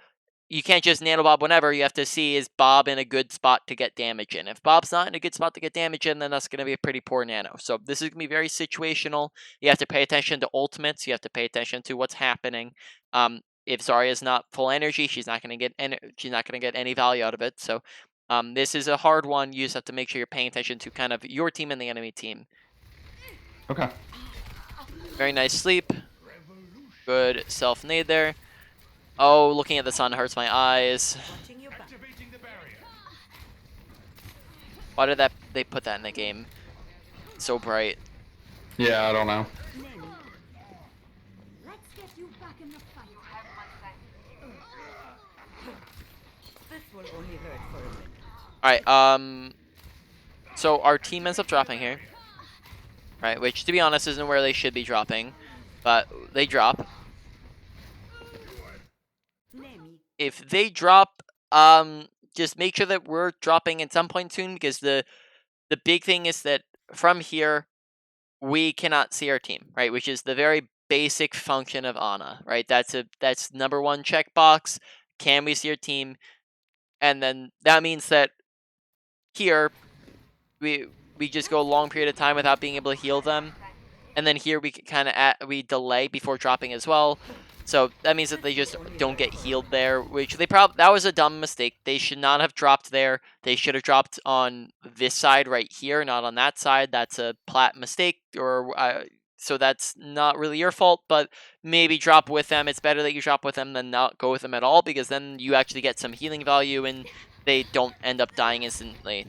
S1: you can't just nano Bob whenever. You have to see, is Bob in a good spot to get damage in. If Bob's not in a good spot to get damage in, then that's going to be a pretty poor nano. So this is going to be very situational. You have to pay attention to ultimates. You have to pay attention to what's happening. If Zarya is not full energy, she's not going to get any value out of it. So this is a hard one. You just have to make sure you're paying attention to kind of your team and the enemy team.
S6: Okay.
S1: Very nice sleep. Good self nade there. Oh, looking at the sun hurts my eyes.
S2: Watching your back.
S1: Why did they put that in the game? So bright.
S6: Yeah, I don't know.
S2: Name.
S3: Let's get you back in the fight.
S2: This will only hurt for a minute.
S1: Alright, so our team ends up dropping here. Right, which to be honest isn't where they should be dropping. But they drop.
S2: Name.
S1: If they drop, just make sure that we're dropping at some point soon, because the big thing is that from here we cannot see our team, right? Which is the very basic function of Ana, right? That's number one checkbox. Can we see our team? And then that means that here we just go a long period of time without being able to heal them, and then here we kind of we delay before dropping as well. So that means that they just don't get healed there, which that was a dumb mistake. They should not have dropped there. They should have dropped on this side right here, not on that side. That's a plat mistake, or so that's not really your fault, but maybe drop with them. It's better that you drop with them than not go with them at all, because then you actually get some healing value and they don't end up dying instantly.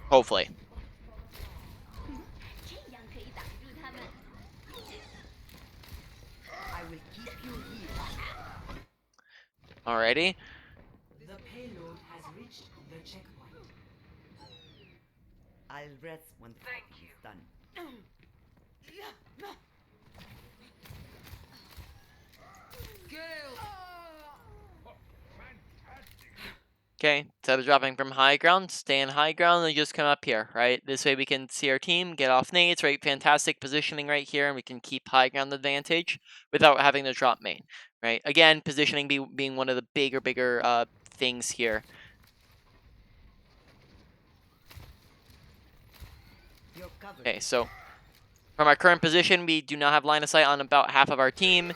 S1: Hopefully.
S3: 这样可以挡住他们。
S2: I will keep you here.
S1: Alrighty.
S4: The payload has reached the checkpoint.
S2: I'll rest when the fighting is done.
S1: Okay, instead of dropping from high ground, stay in high ground and just come up here, right? This way we can see our team, get off nades, right? Fantastic positioning right here, and we can keep high ground advantage without having to drop main, right? Again, positioning being one of the bigger things here.
S2: You're covered.
S1: Okay, so From our current position, we do not have line of sight on about half of our team.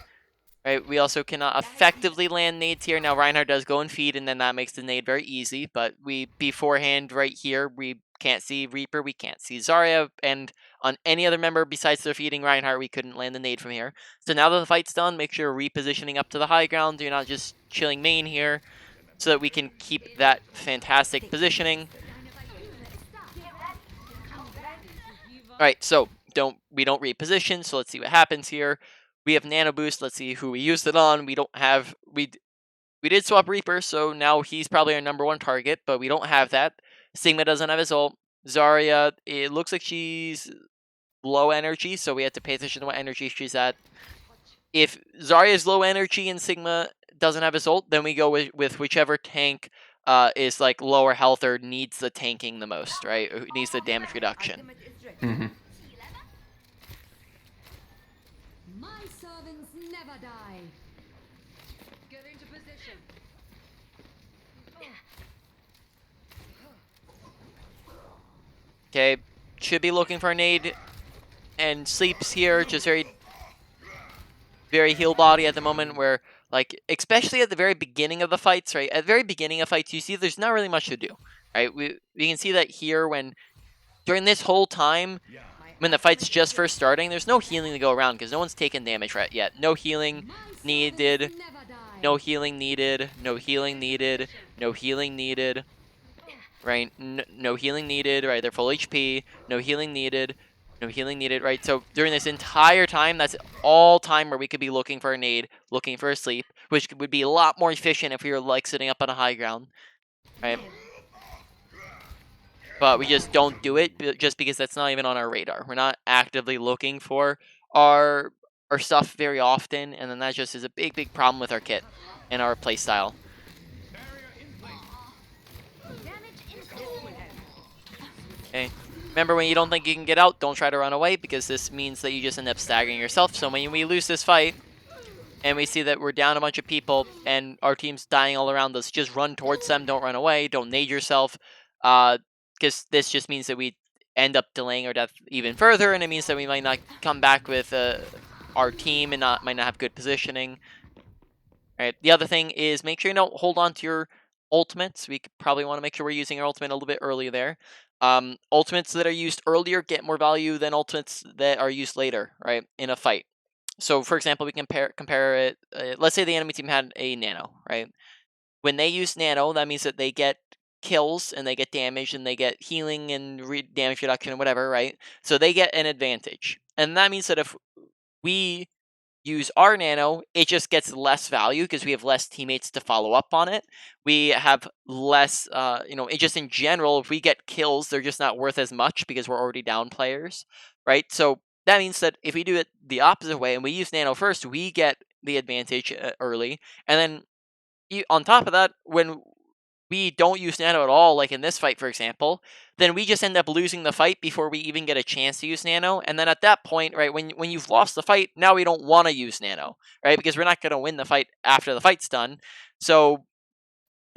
S1: Right, we also cannot effectively land nades here. Now Reinhardt does go and feed, and then that makes the nade very easy. But we beforehand right here, we can't see Reaper, we can't see Zarya, and on any other member besides their feeding Reinhardt, we couldn't land the nade from here. So now that the fight's done, make sure you're repositioning up to the high ground. You're not just chilling main here, so that we can keep that fantastic positioning. All right, so we don't reposition. So let's see what happens here. We have Nano Boost. Let's see who we used it on. We don't have we did swap Reaper, so now he's probably our number 1 target, but we don't have that. Sigma doesn't have his ult. Zarya, it looks like she's low energy, so we have to pay attention to what energy she's at. If Zarya is low energy and Sigma doesn't have his ult, then we go with whichever tank is like lower health or needs the tanking the most, right? Who needs the damage reduction.
S2: Ultimate is ready.
S6: Hmm.
S3: My servants never die.
S2: Get into position.
S1: Okay, should be looking for a nade, and Sleep's here, just very heal body at the moment, where, like, especially at the very beginning of the fights, right? At the very beginning of fights, you see there's not really much to do, right? We can see that here when, during this whole time, when the fight's just first starting, there's no healing to go around because no one's taken damage right yet. No healing
S3: My servants
S1: needed,
S3: never die.
S1: no healing needed, no healing needed, no healing needed. Right, no healing needed, right, they're full HP, no healing needed, no healing needed, right, so during this entire time, that's all time where we could be looking for a nade, looking for a sleep, which would be a lot more efficient if we were, like, sitting up on a high ground, right, but we just don't do it just because that's not even on our radar. We're not actively looking for our stuff very often, and then that just is a big problem with our kit and our playstyle. Okay. Remember, when you don't think you can get out, don't try to run away, because this means that you just end up staggering yourself. So when we lose this fight, and we see that we're down a bunch of people, and our team's dying all around us, just run towards them, don't run away, don't nade yourself, because this just means that we end up delaying our death even further, and it means that we might not come back with our team and might not have good positioning. Right. The other thing is, make sure you don't hold on to your ultimates. We probably want to make sure we're using our ultimate a little bit earlier there. Ultimates that are used earlier get more value than ultimates that are used later, right, in a fight. So, for example, we compare it. Let's say the enemy team had a nano, right? When they use nano, that means that they get kills and they get damage and they get healing and damage reduction and whatever, right? So they get an advantage, and that means that if we use our nano, it just gets less value because we have less teammates to follow up on it. We have less, it just in general, if we get kills, they're just not worth as much because we're already down players, right? So that means that if we do it the opposite way and we use nano first, we get the advantage early. And then on top of that, when we don't use nano at all, like in this fight, for example, then we just end up losing the fight before we even get a chance to use nano. And then at that point, right, when you've lost the fight, now we don't want to use nano, right? Because we're not going to win the fight after the fight's done. So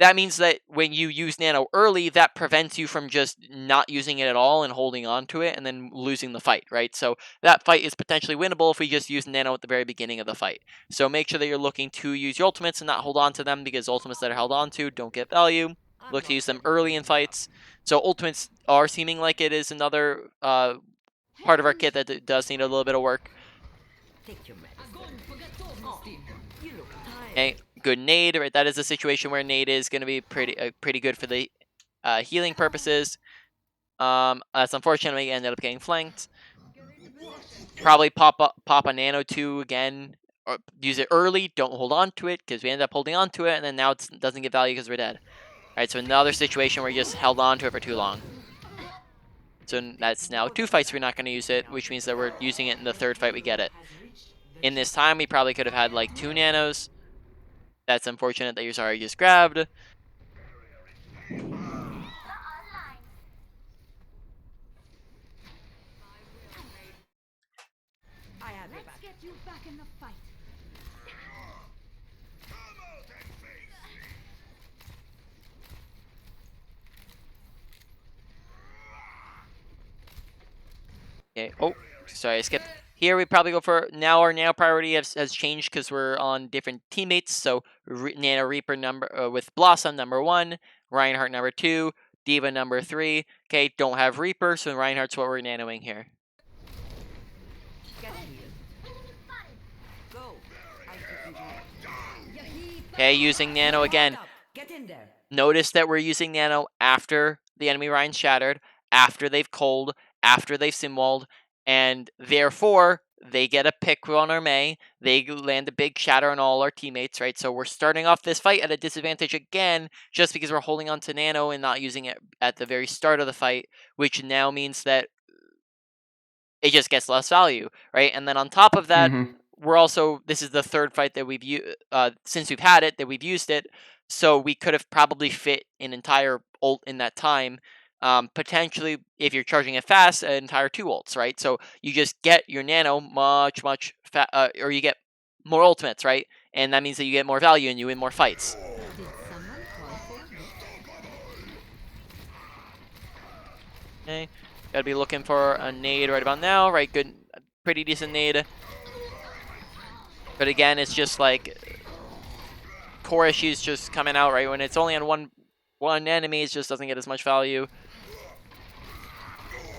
S1: that means that when you use nano early, that prevents you from just not using it at all and holding on to it and then losing the fight, right? So that fight is potentially winnable if we just use nano at the very beginning of the fight. So make sure that you're looking to use your ultimates and not hold on to them, because ultimates that are held on to don't get value. Look to use them early in fights. So ultimates are seeming like it is another part of our kit that does need a little bit of work.
S2: Take your medicine. Oh, you look tired.
S1: Okay, good nade, right? That is a situation where nade is going to be pretty good for the healing purposes. That's unfortunate. We ended up getting flanked. Probably pop a nano 2 again, or use it early. Don't hold on to it because we end up holding on to it, and then now it doesn't get value because we're dead. All right, so another situation where you just held on to it for too long. So that's now 2 fights we're not going to use it, which means that we're using it in the 3rd fight we get it. In this time, we probably could have had like 2 nanos. That's unfortunate that your Zarya just grabbed.
S2: I have your
S3: Let's
S2: back.
S3: get you back in the fight.
S1: Okay. Oh, sorry, I skipped. Here we probably go for now. Our nano priority has changed because we're on different teammates. So Nano Reaper with Blossom number 1, Reinhardt number 2, Diva number 3. Okay, don't have Reaper, so Reinhardt's what we're nanoing here.
S2: Get here. Go. I give you the
S1: Okay, using Nano again.
S2: Up. Get in there.
S1: Notice that we're using Nano after the enemy Ryan's shattered, after they've cold, after they've simwalled, and therefore they get a pick on our Mei. They land a big shatter on all our teammates, right? So we're starting off this fight at a disadvantage again, just because we're holding on to Nano and not using it at the very start of the fight, which now means that it just gets less value, right? And then on top of that,
S6: Mm-hmm.
S1: we're also, this is the third fight that we've used since we've had it, that we've used it. So we could have probably fit an entire ult in that time. Potentially, if you're charging it fast, an entire 2 ults, right? So you just get your nano much or you get more ultimates, right? And that means that you get more value and you win more fights.
S3: Did someone call for me?
S1: Okay, gotta be looking for a nade right about now, right? Good, pretty decent nade. But again, it's just like core issues just coming out, right? When it's only on one enemy, it just doesn't get as much value.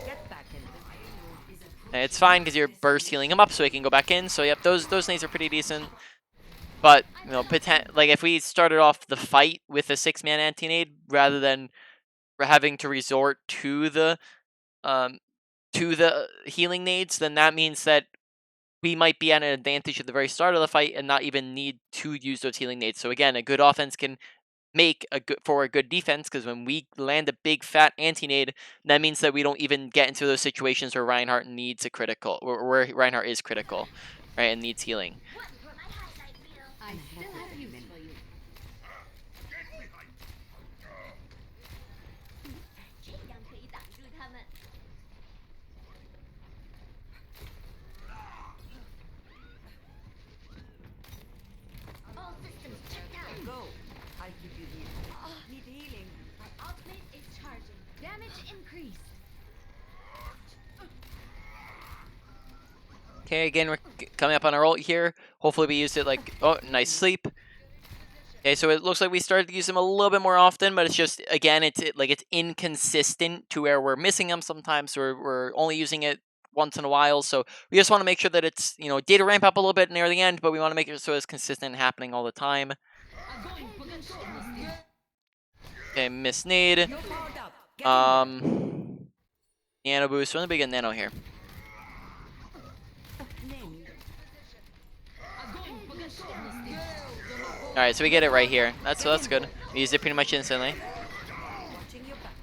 S2: Get back in there.
S1: And it's fine because you're burst healing him up so he can go back in. So yep, those nades are pretty decent. But you know, like if we started off the fight with a 6-man anti-nade rather than having to resort to the healing nades, then that means that we might be at an advantage at the very start of the fight and not even need to use those healing nades. So again, a good offense can make a good defense, because when we land a big fat anti-nade, that means that we don't even get into those situations where Reinhardt needs a critical, where Reinhardt is critical, right, and needs healing.
S3: I still have use for you. All systems checked out.
S2: Go. I give you the Need healing.
S3: My ultimate is charging. Damage increased.
S1: Okay, again, we're coming up on our ult here. Hopefully we used it like, oh, nice sleep. Okay, so it looks like we started to use them a little bit more often, but it's just, again, it's inconsistent to where we're missing them sometimes. So we're only using it once in a while. So we just want to make sure that it's, data ramp up a little bit near the end, but we want to make it so it's consistent and happening all the time. Okay, miss nade.
S2: You're powered up. Get in there.
S1: Nano boost. We're gonna be getting nano here. All right, so we get it right here. That's good. We used it pretty much instantly.
S2: Watching your back.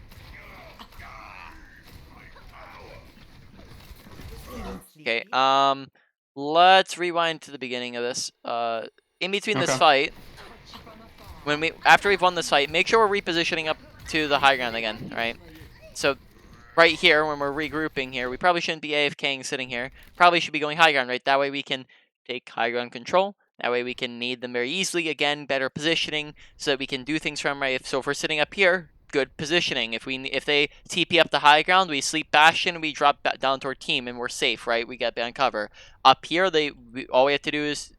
S1: Okay. Let's rewind to the beginning of this. In between this
S6: Okay.
S1: fight, after we've won this fight, make sure we're repositioning up to the high ground again. All right. So right here, when we're regrouping here, we probably shouldn't be AFKing sitting here. Probably should be going high ground, right? That way we can take high ground control. That way we can nade them very easily. Again, better positioning so that we can do things from right. So if we're sitting up here, good positioning. If they TP up the high ground, we sleep Bastion, we drop back down to our team, and we're safe, right? We get on cover. Up here, all we have to do is,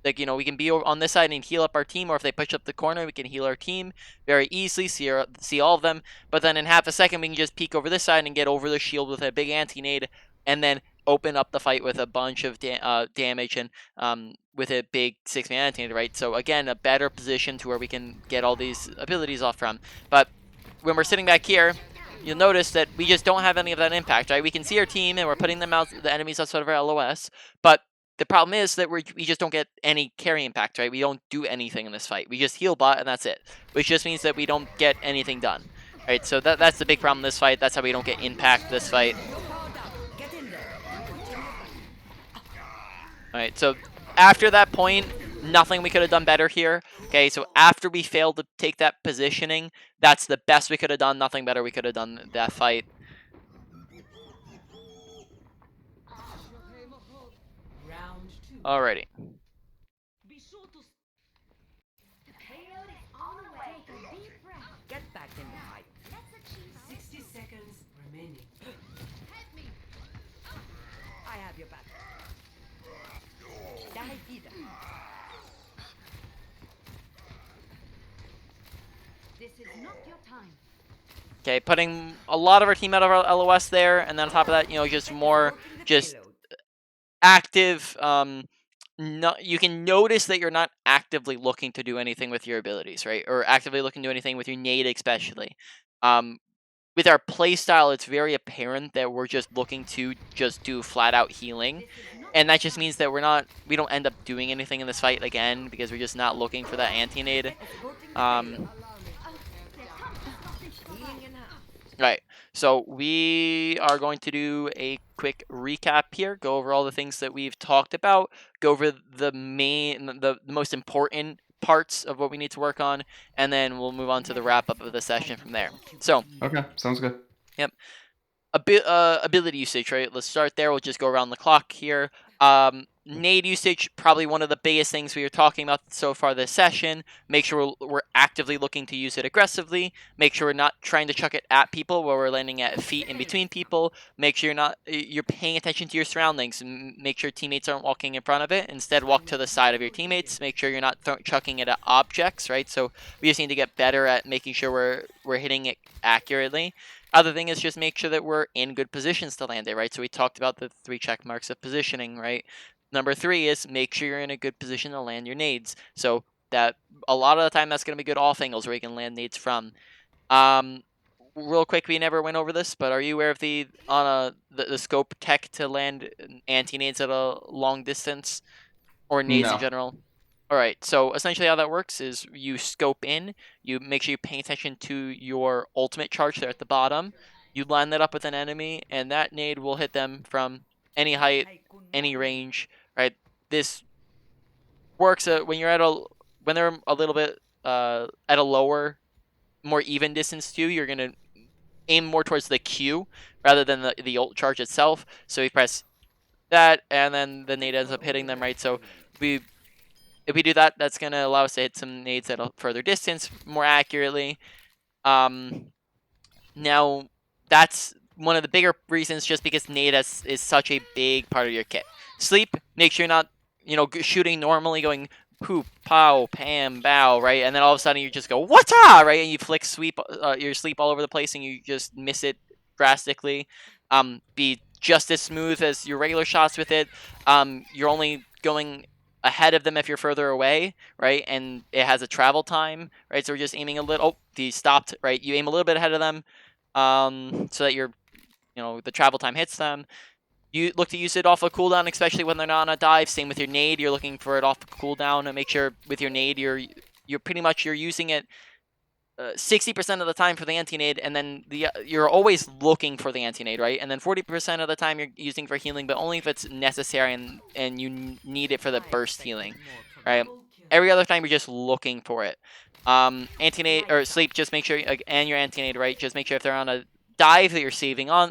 S1: like, we can be on this side and heal up our team, or if they push up the corner, we can heal our team very easily, see all of them. But then in half a second, we can just peek over this side and get over the shield with a big anti-nade, and then open up the fight with a bunch of damage and with a big 6-man anti-nade, right? So again, a better position to where we can get all these abilities off from. But when we're sitting back here, you'll notice that we just don't have any of that impact, right? We can see our team and we're putting them out, the enemies outside of our LOS, but the problem is that we just don't get any carry impact, right? We don't do anything in this fight. We just heal bot and that's it, which just means that we don't get anything done, right? So that's the big problem in this fight. That's how we don't get impact this fight.
S2: You're powered up. Get in there. Watching your back.
S1: All right, so after that point, nothing we could have done better here. Okay, so after we failed to take that positioning, that's the best we could have done. Nothing better we could have done that fight.
S4: Round 2.
S1: Alrighty.
S3: Be sure to. The payload is on the way. Take a deep breath.
S2: Get back in the fight.
S3: Let's achieve
S4: 60 seconds remaining.
S3: Hit me.
S2: vida.
S3: This is not your time.
S1: Okay, putting a lot of our team out of our LOS there, and then on top of that, just more
S2: Escorting the
S1: just
S2: payload.
S1: active. You can notice that you're not actively looking to do anything with your abilities, right? Or actively looking to do anything with your nade, especially. With our playstyle, it's very apparent that we're just looking to just do flat out healing.
S3: This is not
S1: And
S3: your
S1: that just
S3: time.
S1: means that we don't end up doing anything in this fight again because we're just not looking for that anti-nade.
S2: Escorting the
S1: Um,
S2: payload.
S3: There comes a stoppage
S2: Healing
S3: device.
S2: enhanced.
S1: right. So we are going to do a quick recap here, go over all the things that we've talked about, go over the most important parts of what we need to work on, and then we'll move on to the wrap up of the session from there. So,
S6: Okay, sounds good.
S1: yep. Ability usage, right? Let's start there. We'll just go around the clock here. Nade usage, probably one of the biggest things we are talking about so far this session. Make sure we're actively looking to use it aggressively. Make sure we're not trying to chuck it at people where we're landing at feet in between people. Make sure you're paying attention to your surroundings. Make sure teammates aren't walking in front of it. Instead, walk to the side of your teammates. Make sure you're not chucking it at objects, right? So we just need to get better at making sure we're hitting it accurately. Other thing is just make sure that we're in good positions to land it, right? So we talked about the 3 check marks of positioning, right? Number 3 is make sure you're in a good position to land your nades. So that a lot of the time that's going to be good off angles where you can land nades from. Um, real quick, we never went over this, but are you aware of the scope tech to land anti nades at a long distance or nades in
S6: No.
S1: general? All right, so essentially how that works is you scope in, you make sure you pay attention to your ultimate charge there at the bottom. You line that up with an enemy, and that nade will hit them from any height, any range, right? This works when they're a little bit at a lower, more even distance to you. You're gonna aim more towards the Q rather than the ult charge itself. So you press that, and then the nade ends up hitting them, right? So we if we do that, that's going to allow us to hit some nades at a further distance more accurately. Now, that's one of the bigger reasons just because nade is such a big part of your kit. Sleep, make sure you're not, shooting normally, going poop, pow, pam, bow, right? And then all of a sudden you just go, what's right? And you flick your sleep all over the place and you just miss it drastically. Be just as smooth as your regular shots with it. You're only going ahead of them if you're further away, right? And it has a travel time, right? So we're just aiming a little. Oh, he stopped, right? You aim a little bit ahead of them, so that the travel time hits them. You look to use it off a cooldown, especially when they're not on a dive. Same with your nade. You're looking for it off a cooldown and make sure with your nade you're pretty much you're using it 60% of the time for the anti-nade, and then you're always looking for the anti-nade, right? And then 40% of the time you're using for healing, but only if it's necessary and you need it for the burst healing, right? Every other time you're just looking for it. Anti-nade or sleep, just make sure, and your anti-nade, right? Just make sure if they're on a dive that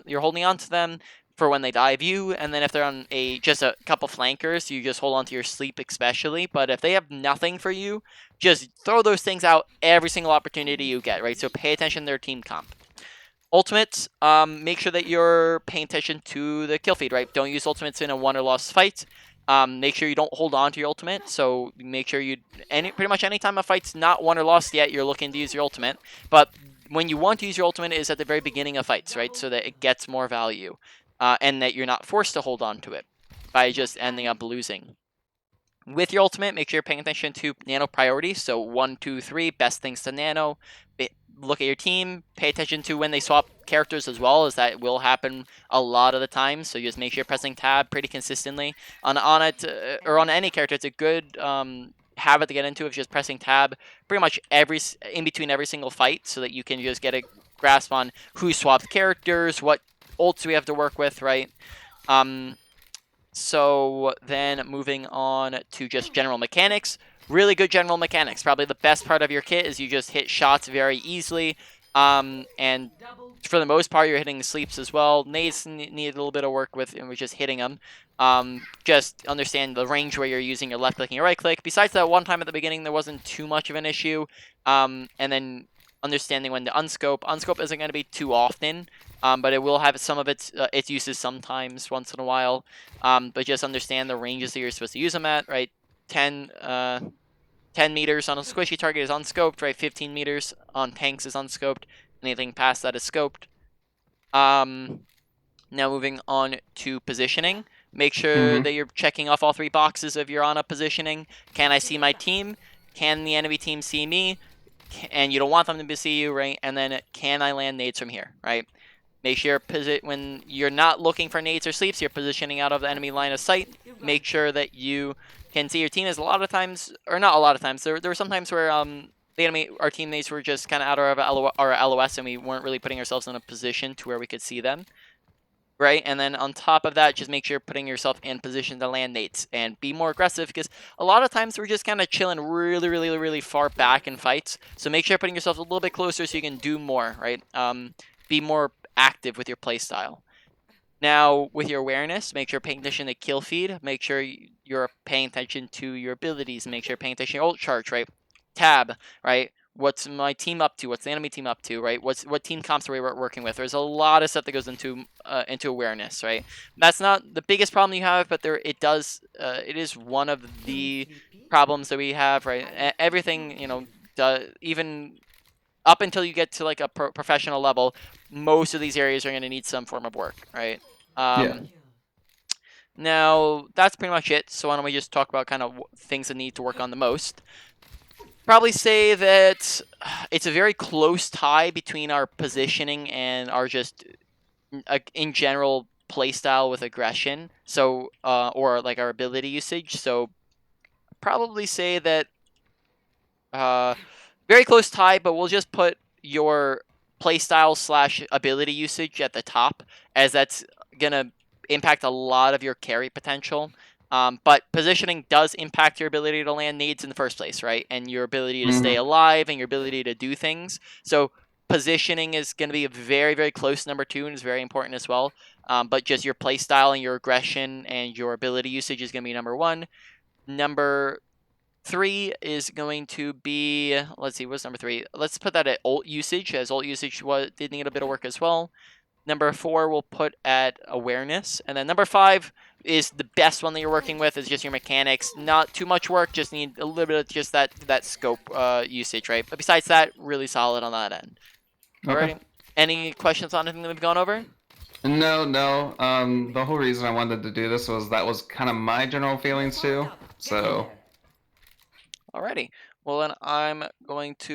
S1: you're holding on to them for when they dive you, and then if they're on just a couple flankers, you just hold on to your sleep especially. But if they have nothing for you, just throw those things out every single opportunity you get, right? So pay attention to their team comp. Ultimates, make sure that you're paying attention to the kill feed, right? Don't use ultimates in a won or lost fight. Make sure you don't hold on to your ultimate. So make sure pretty much any time a fight's not won or lost yet, you're looking to use your ultimate. But when you want to use your ultimate is at the very beginning of fights, right? So that it gets more value, and that you're not forced to hold on to it by just ending up losing. With your ultimate, make sure you're paying attention to nano priorities. So 1, 2, 3, best things to nano. Look at your team. Pay attention to when they swap characters as well, as that will happen a lot of the time. So just make sure you're pressing tab pretty consistently on it or on any character. It's a good habit to get into of just pressing tab pretty much in between every single fight, so that you can just get a grasp on who swapped characters, what ults we have to work with, right? So then moving on to just general mechanics. Really good general mechanics. Probably the best part of your kit is you just hit shots very easily. And for the most part, you're hitting sleeps as well. Nades need a little bit of work with, and we're just hitting them. Just understand the range where you're using your left click and your right click. Besides that one time at the beginning, there wasn't too much of an issue. And then understanding when to unscope. Unscope isn't going to be too often, but it will have some of its uses sometimes, once in a while. But just understand the ranges that you're supposed to use them at, right? 10 meters on a squishy target is unscoped, right? 15 meters on tanks is unscoped. Anything past that is scoped. Now moving on to positioning. Make sure
S6: Mm-hmm.
S1: that you're checking off all 3 boxes of your Ana positioning. Can I see my team? Can the enemy team see me? And you don't want them to see you, right? And then can I land nades from here, right? Make sure when you're not looking for nades or sleeps, you're positioning out of the enemy line of sight. Make sure that you can see your team. As a lot of times, or not a lot of times, there were some times where our teammates were just kind of out of our LOS and we weren't really putting ourselves in a position to where we could see them. Right, and then on top of that, just make sure you're putting yourself in position to land nates and be more aggressive, because a lot of times we're just kind of chilling really far back in fights. So make sure you're putting yourself a little bit closer so you can do more, right? Be more active with your playstyle. Now, with your awareness, make sure you're paying attention to kill feed. Make sure you're paying attention to your abilities. Make sure you're paying attention to your ult charge, right? Tab, right? What's my team up to? What's the enemy team up to, right? What team comps are we working with? There's a lot of stuff that goes into awareness, right? That's not the biggest problem you have, but it is one of the problems that we have, right? Everything, even up until you get to like a professional level, most of these areas are going to need some form of work, right?
S6: Yeah.
S1: Now, that's pretty much it. So why don't we just talk about kind of things that need to work on the most. Probably say that it's a very close tie between our positioning and our just in general playstyle with aggression. So, or like our ability usage. So probably say that very close tie, but we'll just put your playstyle / ability usage at the top, as that's gonna impact a lot of your carry potential. But positioning does impact your ability to land nades in the first place, right? And your ability to stay
S6: Mm-hmm.
S1: alive and your ability to do things. So positioning is going to be a very close number 2 and is very important as well. But just your playstyle and your aggression and your ability usage is going to be number 1. Number 3 is going to be, let's see, what's number 3? Let's put that at ult usage, as ult usage did need a bit of work as well. Number 4 we'll put at awareness. And then number 5 is the best one that you're working with, is just your mechanics. Not too much work, just need a little bit of just that scope usage, right? But besides that, really solid on that end.
S6: Okay.
S1: Alrighty. Any questions on anything that we've gone over?
S6: No. The whole reason I wanted to do this was that was kind of my general feelings too. So.
S1: Alrighty. Well, then I'm going to